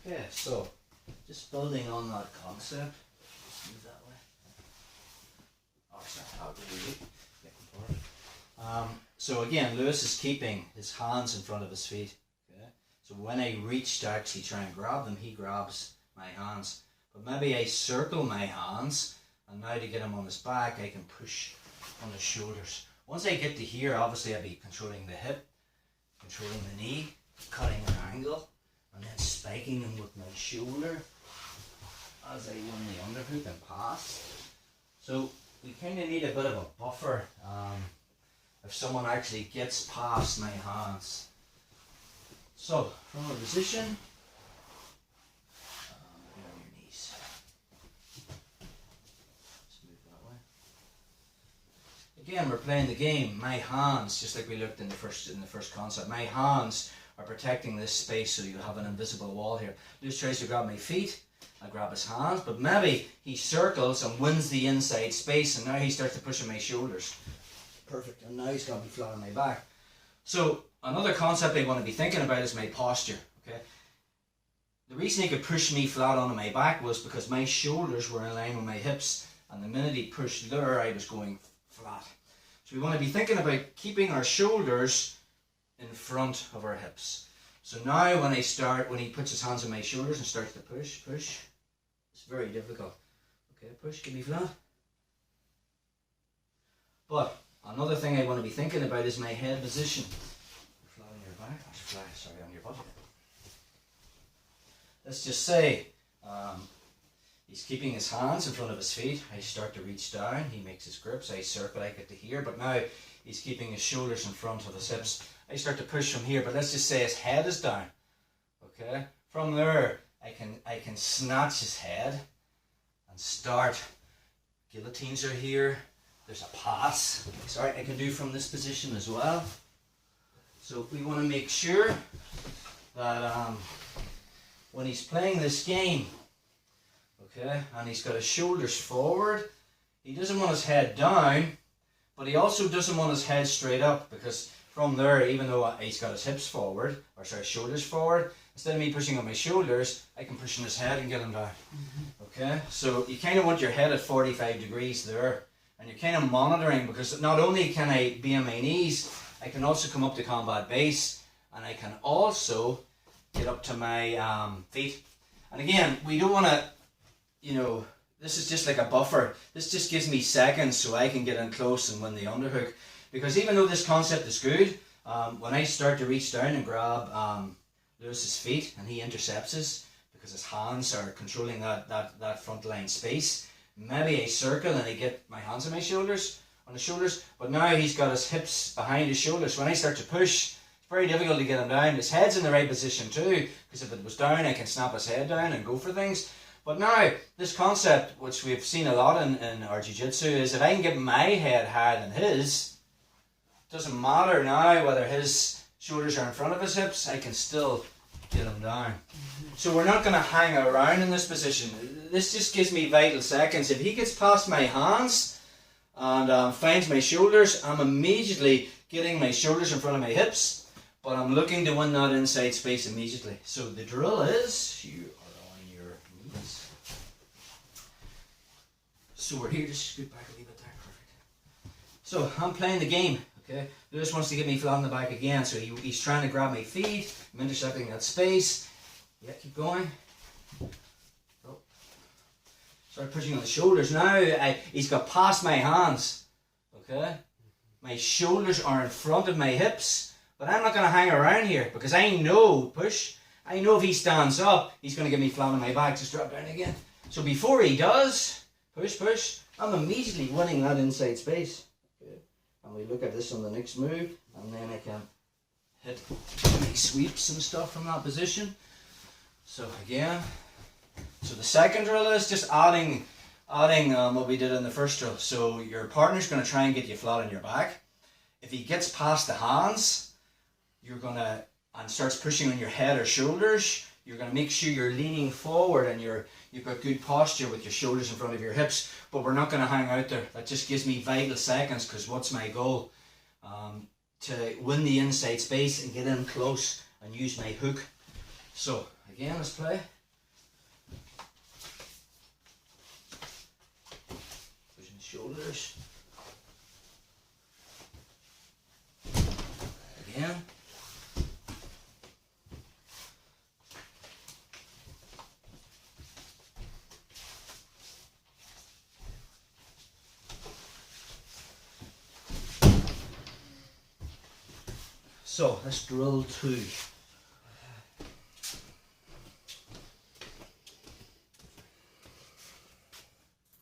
Okay, so just building on that concept. Just move that way. Oh, sorry, out the way. So again, Lewis is keeping his hands in front of his feet. Okay, so when I reach to actually try and grab them, he grabs my hands. But maybe I circle my hands, and now to get him on his back, I can push on his shoulders. Once I get to here, obviously I'll be controlling the hip, controlling the knee, cutting an angle, and then spiking them with my shoulder as I run the underhook and pass. So we kind of need a bit of a buffer if someone actually gets past my hands. So from a position, get on your knees. Just move that way. Again, we're playing the game. My hands, just like we looked in the first concept, my hands are protecting this space, so you have an invisible wall here. Lewis tries to grab my feet, I grab his hands, but maybe he circles and wins the inside space, and now he starts to push on my shoulders. Perfect, and now he's got me flat on my back. So another concept I want to be thinking about is my posture. Okay, the reason he could push me flat onto my back was because my shoulders were in line with my hips, and the minute he pushed there, I was going flat. So we want to be thinking about keeping our shoulders in front of our hips. So now when he puts his hands on my shoulders and starts to push, it's very difficult. Okay, push, give me flat. But another thing I want to be thinking about is my head position. Flat on your back, sorry, on your butt. Let's just say he's keeping his hands in front of his feet. I start to reach down, he makes his grips, I circle, I get to here, but now he's keeping his shoulders in front of his hips. I start to push from here, but let's just say his head is down. Okay, from there I can snatch his head and start. Guillotines are here. There's a pass. Sorry, I can do from this position as well. So we want to make sure that when he's playing this game, okay, and he's got his shoulders forward, he doesn't want his head down, but he also doesn't want his head straight up, because from there, even though he's got his hips forward, or sorry, shoulders forward, instead of me pushing on my shoulders, I can push on his head and get him down. Okay, so you kind of want your head at 45 degrees there, and you're kind of monitoring, because not only can I be on my knees, I can also come up to combat base, and I can also get up to my feet. And again, we don't want to, this is just like a buffer. This just gives me seconds so I can get in close and win the underhook. Because even though this concept is good, when I start to reach down and grab Lewis's feet and he intercepts us, because his hands are controlling that front line space, maybe I circle and I get my hands on his shoulders, but now he's got his hips behind his shoulders. When I start to push, it's very difficult to get him down. His head's in the right position too, because if it was down, I can snap his head down and go for things. But now, this concept, which we've seen a lot in our jiu-jitsu, is if I can get my head higher than his, doesn't matter now whether his shoulders are in front of his hips, I can still get him down. So we're not going to hang around in this position. This just gives me vital seconds. If he gets past my hands and finds my shoulders, I'm immediately getting my shoulders in front of my hips, but I'm looking to win that inside space immediately. So the drill is, you are on your knees. So we're here to scoot back a little bit there, perfect. So I'm playing the game. Okay, Lewis wants to get me flat on the back again, so he's trying to grab my feet. I'm intercepting that space. Yeah, keep going. Oh. Start pushing on the shoulders. Now he's got past my hands. Okay, my shoulders are in front of my hips, but I'm not going to hang around here, because I know, I know if he stands up, he's going to get me flat on my back. Just drop down again. So before he does, push, I'm immediately winning that inside space. And we look at this on the next move, and then I can hit my sweeps and stuff from that position. So again, so the second drill is just adding what we did in the first drill. So your partner's going to try and get you flat on your back. If he gets past the hands, and starts pushing on your head or shoulders, you're going to make sure you're leaning forward and you've got good posture with your shoulders in front of your hips, but we're not going to hang out there. That just gives me vital seconds, because what's my goal? To win the inside space and get in close and use my hook. So again, let's play. shoulders. Again. So let's drill 2.